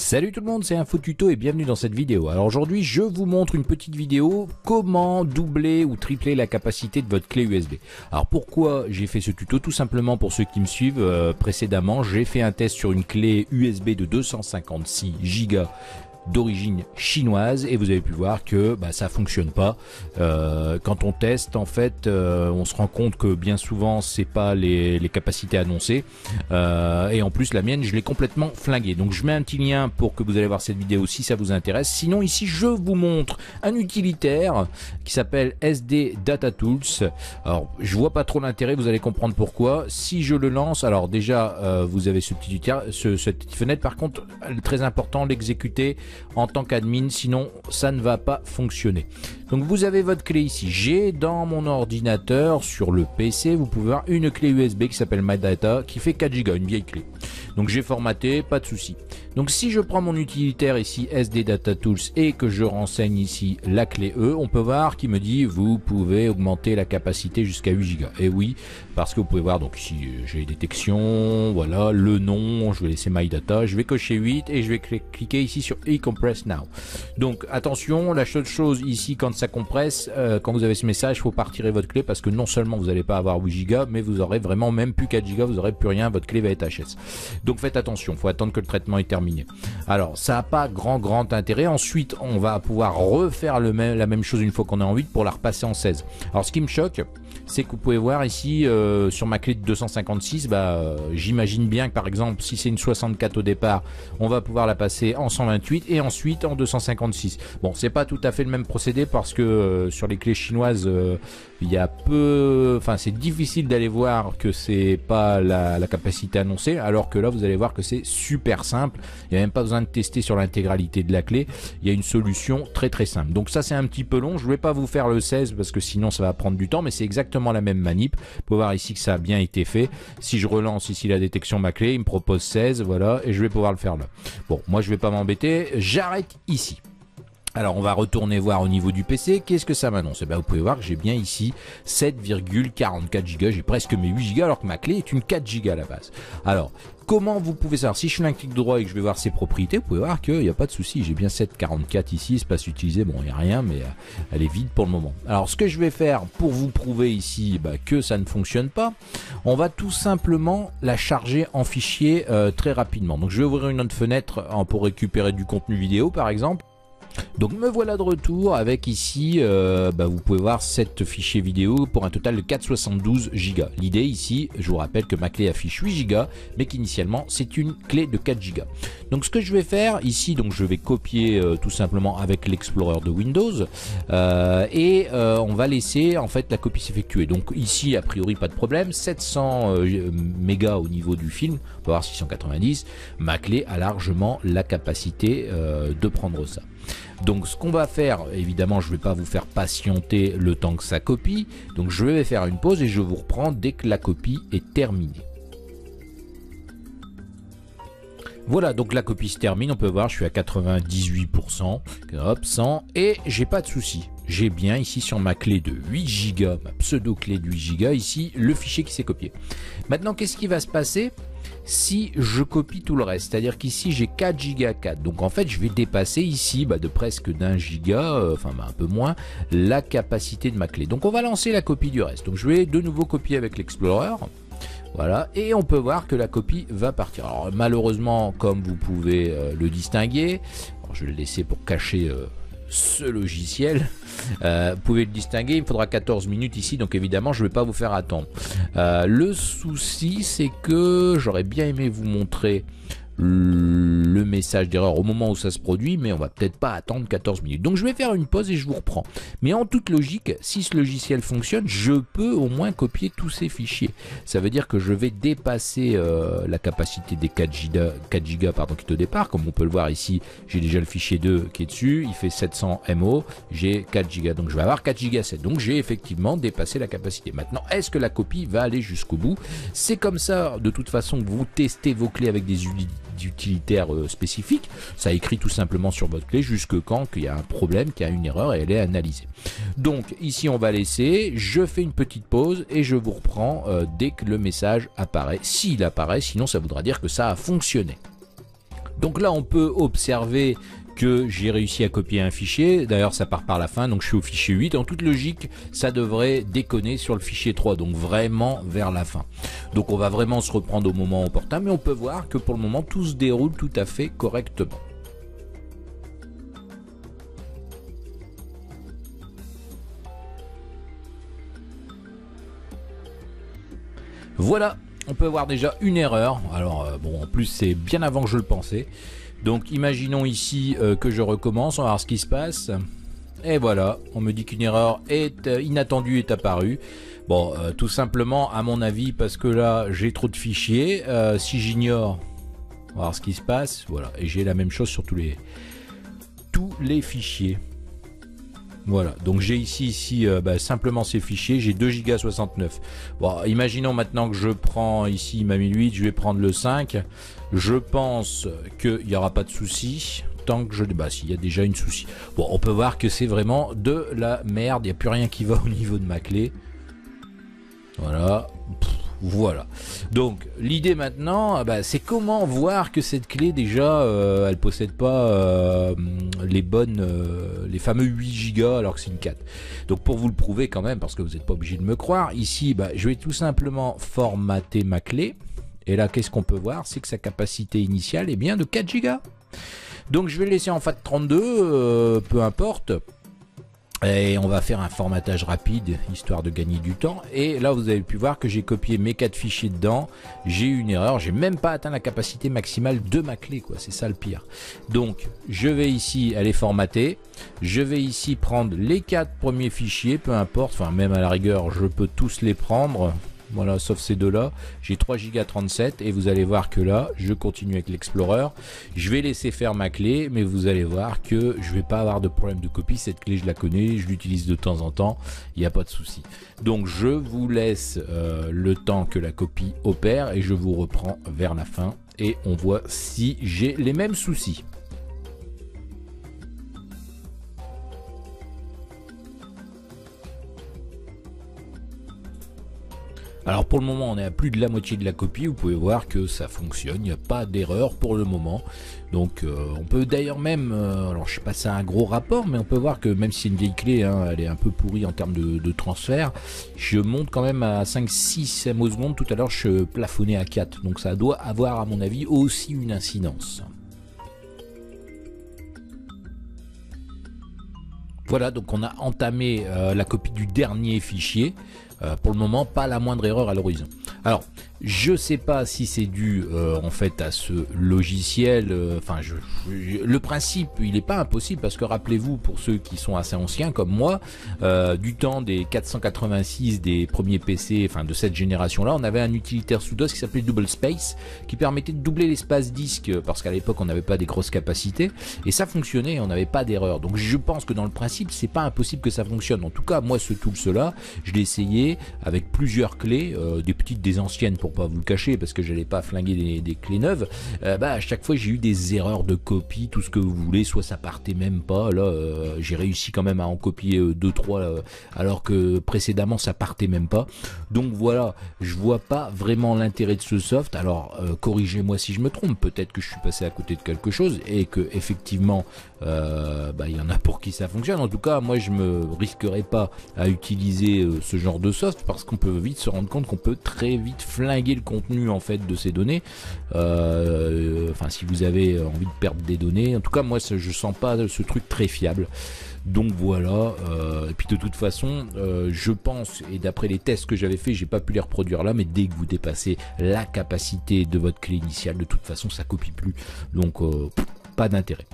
Salut tout le monde, c'est InfoTuto et bienvenue dans cette vidéo. Alors aujourd'hui, je vous montre une petite vidéo comment doubler ou tripler la capacité de votre clé USB. Alors pourquoi j'ai fait ce tuto? Tout simplement pour ceux qui me suivent précédemment, j'ai fait un test sur une clé USB de 256 Go d'origine chinoise et vous avez pu voir que ça fonctionne pas. Quand on teste, en fait, on se rend compte que bien souvent c'est pas les capacités annoncées et en plus la mienne je l'ai complètement flinguée. Donc je mets un petit lien pour que vous allez voir cette vidéo si ça vous intéresse. Sinon ici je vous montre un utilitaire qui s'appelle SD Data Tools. Alors je vois pas trop l'intérêt, vous allez comprendre pourquoi. Si je le lance, alors déjà vous avez ce petit utilitaire, cette petite fenêtre. Par contre, très important, l'exécuter en tant qu'admin, sinon ça ne va pas fonctionner. Donc vous avez votre clé ici. J'ai dans mon ordinateur sur le PC, vous pouvez voir une clé USB qui s'appelle MyData qui fait 4 Go, une vieille clé. Donc j'ai formaté, pas de souci. Donc si je prends mon utilitaire ici SD Data Tools et que je renseigne ici la clé E, on peut voir qu'il me dit vous pouvez augmenter la capacité jusqu'à 8 Go. Et oui, parce que vous pouvez voir, donc ici j'ai détection, voilà, le nom, je vais laisser MyData, je vais cocher 8 et je vais cliquer ici sur eCompress Now. Donc attention, la seule chose ici quand ça compresse, quand vous avez ce message, il faut pas retirer votre clé parce que non seulement vous n'allez pas avoir 8 Go, mais vous aurez vraiment même plus 4 Go, vous n'aurez plus rien, votre clé va être HS. Donc faites attention, il faut attendre que le traitement est terminé. Alors ça n'a pas grand intérêt. Ensuite on va pouvoir refaire la même chose une fois qu'on est en 8 pour la repasser en 16. Alors ce qui me choque, c'est que vous pouvez voir ici sur ma clé de 256, j'imagine bien que par exemple si c'est une 64 au départ, on va pouvoir la passer en 128 et ensuite en 256. Bon, c'est pas tout à fait le même procédé parce que sur les clés chinoises il y a c'est difficile d'aller voir que c'est pas la capacité annoncée, alors que là vous allez voir que c'est super simple. Il n'y a même pas besoin de tester sur l'intégralité de la clé, il y a une solution très simple. Donc ça c'est un petit peu long, je vais pas vous faire le 16 parce que sinon ça va prendre du temps, mais c'est exactement la même manip. Vous pouvez voir ici que ça a bien été fait. Si je relance ici la détection de ma clé, il me propose 16, voilà, et je vais pouvoir le faire là. Bon, moi je vais pas m'embêter, j'arrête ici. Alors on va retourner voir au niveau du PC, qu'est-ce que ça m'annonce? Vous pouvez voir que j'ai bien ici 7,44 Go, j'ai presque mes 8 Go alors que ma clé est une 4 Go à la base. Alors comment vous pouvez savoir? Si je fais un clic droit et que je vais voir ses propriétés, vous pouvez voir qu'il n'y a pas de souci, j'ai bien 7,44 ici, espace utilisé, bon il n'y a rien mais elle est vide pour le moment. Alors ce que je vais faire pour vous prouver ici que ça ne fonctionne pas, on va tout simplement la charger en fichier très rapidement. Donc je vais ouvrir une autre fenêtre pour récupérer du contenu vidéo par exemple. Donc me voilà de retour avec ici, vous pouvez voir 7 fichiers vidéo pour un total de 472 Go. L'idée ici, je vous rappelle que ma clé affiche 8 Go, mais qu'initialement c'est une clé de 4 Go. Donc ce que je vais faire ici, donc je vais copier tout simplement avec l'Explorer de Windows on va laisser en fait la copie s'effectuer. Donc ici a priori pas de problème, 700 mégas au niveau du film, on va voir 690, ma clé a largement la capacité de prendre ça. Donc ce qu'on va faire, évidemment je ne vais pas vous faire patienter le temps que ça copie, donc je vais faire une pause et je vous reprends dès que la copie est terminée. Voilà, donc la copie se termine, on peut voir je suis à 98%, hop, 100 et j'ai pas de souci. J'ai bien ici sur ma clé de 8 Go, ma pseudo clé de 8 Go, ici le fichier qui s'est copié. Maintenant qu'est-ce qui va se passer si je copie tout le reste? C'est-à-dire qu'ici j'ai 4 Go à 4, donc en fait je vais dépasser ici de presque d'un giga, un peu moins, la capacité de ma clé. Donc on va lancer la copie du reste. Donc je vais de nouveau copier avec l'Explorer. Voilà, et on peut voir que la copie va partir. Alors malheureusement, comme vous pouvez le distinguer, alors, je vais le laisser pour cacher ce logiciel, vous pouvez le distinguer, il me faudra 14 minutes ici, donc évidemment je ne vais pas vous faire attendre. Le souci c'est que j'aurais bien aimé vous montrer le message d'erreur au moment où ça se produit, mais on va peut-être pas attendre 14 minutes. Donc je vais faire une pause et je vous reprends. Mais en toute logique, si ce logiciel fonctionne, je peux au moins copier tous ces fichiers. Ça veut dire que je vais dépasser la capacité des 4 Go qui est au départ. Comme on peut le voir ici, j'ai déjà le fichier 2 qui est dessus, il fait 700 MO, j'ai 4 Go, donc je vais avoir 4 Go 7. Donc j'ai effectivement dépassé la capacité. Maintenant, est-ce que la copie va aller jusqu'au bout? C'est comme ça, de toute façon, que vous testez vos clés avec des utilitaires spécifiques. Ça écrit tout simplement sur votre clé jusque quand il y a un problème, qu'il y a une erreur et elle est analysée. Donc ici on va laisser, je fais une petite pause et je vous reprends dès que le message apparaît, s'il apparaît, sinon ça voudra dire que ça a fonctionné. Donc là on peut observer que j'ai réussi à copier un fichier, d'ailleurs ça part par la fin, donc je suis au fichier 8, en toute logique ça devrait déconner sur le fichier 3, donc vraiment vers la fin. Donc on va vraiment se reprendre au moment opportun, mais on peut voir que pour le moment tout se déroule tout à fait correctement. Voilà, on peut voir déjà une erreur, alors bon en plus c'est bien avant que je le pensais. Donc imaginons ici que je recommence, on va voir ce qui se passe. Et voilà, on me dit qu'une erreur inattendue est apparue. Bon, tout simplement à mon avis parce que là j'ai trop de fichiers. Si j'ignore, on va voir ce qui se passe. Voilà, et j'ai la même chose sur tous les fichiers. Voilà, donc j'ai ici simplement ces fichiers, j'ai 2 Go 69. Bon, imaginons maintenant que je prends ici ma 1008, je vais prendre le 5. Je pense qu'il n'y aura pas de souci tant que s'il y a déjà une souci. Bon, on peut voir que c'est vraiment de la merde, il n'y a plus rien qui va au niveau de ma clé. Voilà. Voilà. Donc l'idée maintenant, c'est comment voir que cette clé déjà, elle possède pas les fameux 8 Go alors que c'est une 4. Donc pour vous le prouver quand même, parce que vous n'êtes pas obligé de me croire, ici, je vais tout simplement formater ma clé. Et là, qu'est-ce qu'on peut voir? C'est que sa capacité initiale est bien de 4 Go. Donc je vais le laisser en FAT32, peu importe. Et on va faire un formatage rapide, histoire de gagner du temps. Et là, vous avez pu voir que j'ai copié mes 4 fichiers dedans. J'ai eu une erreur, j'ai même pas atteint la capacité maximale de ma clé, quoi. C'est ça le pire. Donc, je vais ici aller formater. Je vais ici prendre les 4 premiers fichiers, peu importe. Enfin, même à la rigueur, je peux tous les prendre. Voilà, sauf ces deux-là. J'ai 3 Go 37 et vous allez voir que là, je continue avec l'Explorer. Je vais laisser faire ma clé, mais vous allez voir que je vais pas avoir de problème de copie. Cette clé, je la connais, je l'utilise de temps en temps. Il n'y a pas de souci. Donc, je vous laisse le temps que la copie opère et je vous reprends vers la fin et on voit si j'ai les mêmes soucis. Alors pour le moment on est à plus de la moitié de la copie, vous pouvez voir que ça fonctionne, il n'y a pas d'erreur pour le moment. Donc on peut d'ailleurs même, alors je sais pas si c'est un gros rapport, mais on peut voir que même si c'est une vieille clé, elle est un peu pourrie en termes de transfert, je monte quand même à 5-6 ms. Tout à l'heure je plafonnais à 4, donc ça doit avoir à mon avis aussi une incidence. Voilà, donc on a entamé la copie du dernier fichier. Pour le moment, pas la moindre erreur à l'horizon. Alors, je sais pas si c'est dû en fait à ce logiciel. Le principe, il n'est pas impossible parce que rappelez-vous, pour ceux qui sont assez anciens comme moi, du temps des 486 des premiers PC, enfin de cette génération-là, on avait un utilitaire sous DOS qui s'appelait Double Space, qui permettait de doubler l'espace disque parce qu'à l'époque on n'avait pas des grosses capacités et ça fonctionnait, on n'avait pas d'erreur. Donc je pense que dans le principe, c'est pas impossible que ça fonctionne. En tout cas, moi ce tool-là, je l'ai essayé avec plusieurs clés, des petites, des anciennes pour pas vous le cacher parce que j'allais pas flinguer des clés neuves. À chaque fois j'ai eu des erreurs de copie, tout ce que vous voulez, soit ça partait même pas. Là j'ai réussi quand même à en copier 2-3 alors que précédemment ça partait même pas. Donc voilà, je vois pas vraiment l'intérêt de ce soft. Alors corrigez-moi si je me trompe, peut-être que je suis passé à côté de quelque chose et que effectivement il y en a pour qui ça fonctionne. En tout cas moi je me risquerai pas à utiliser ce genre de soft parce qu'on peut vite se rendre compte qu'on peut très vite flinguer le contenu en fait de ces données. Si vous avez envie de perdre des données, en tout cas moi je sens pas ce truc très fiable. Donc voilà, et puis de toute façon je pense, et d'après les tests que j'avais fait, j'ai pas pu les reproduire là, mais dès que vous dépassez la capacité de votre clé initiale, de toute façon ça copie plus, donc pas d'intérêt.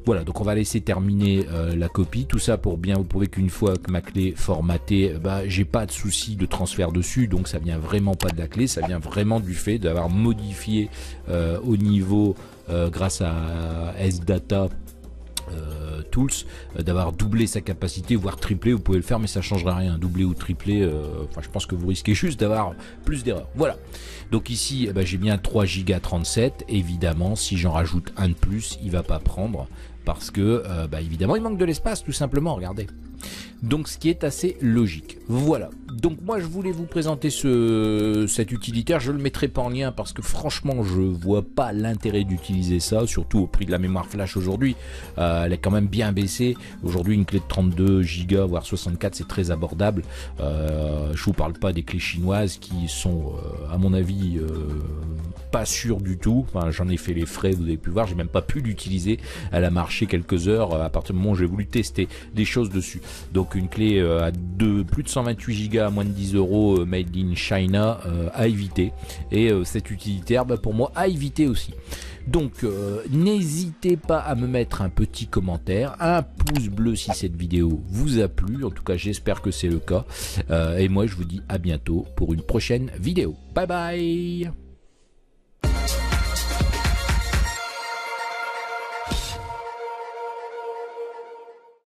Voilà, donc on va laisser terminer la copie, tout ça pour bien vous prouver qu'une fois que ma clé formatée, j'ai pas de souci de transfert dessus, donc ça vient vraiment pas de la clé, ça vient vraiment du fait d'avoir modifié au niveau grâce à SData Tools, d'avoir doublé sa capacité, voire triplé. Vous pouvez le faire mais ça changera rien, doubler ou tripler, je pense que vous risquez juste d'avoir plus d'erreurs. Voilà, donc ici j'ai bien 3 Go 37, évidemment si j'en rajoute un de plus il va pas prendre parce que évidemment il manque de l'espace tout simplement, regardez. Donc ce qui est assez logique. Voilà. Donc moi je voulais vous présenter cet utilitaire. Je le mettrai pas en lien parce que franchement je vois pas l'intérêt d'utiliser ça, surtout au prix de la mémoire flash aujourd'hui. Elle est quand même bien baissée. Aujourd'hui une clé de 32 Go voire 64 c'est très abordable. Je vous parle pas des clés chinoises qui sont à mon avis pas sûres du tout. Enfin j'en ai fait les frais, vous avez pu voir, j'ai même pas pu l'utiliser. Elle a marché quelques heures à partir du moment où j'ai voulu tester des choses dessus. Donc une clé à plus de 128 Go à moins de 10 €, made in China, à éviter. Et cet utilitaire pour moi à éviter aussi. Donc n'hésitez pas à me mettre un petit commentaire, un pouce bleu si cette vidéo vous a plu, en tout cas j'espère que c'est le cas. Et moi je vous dis à bientôt pour une prochaine vidéo. Bye bye.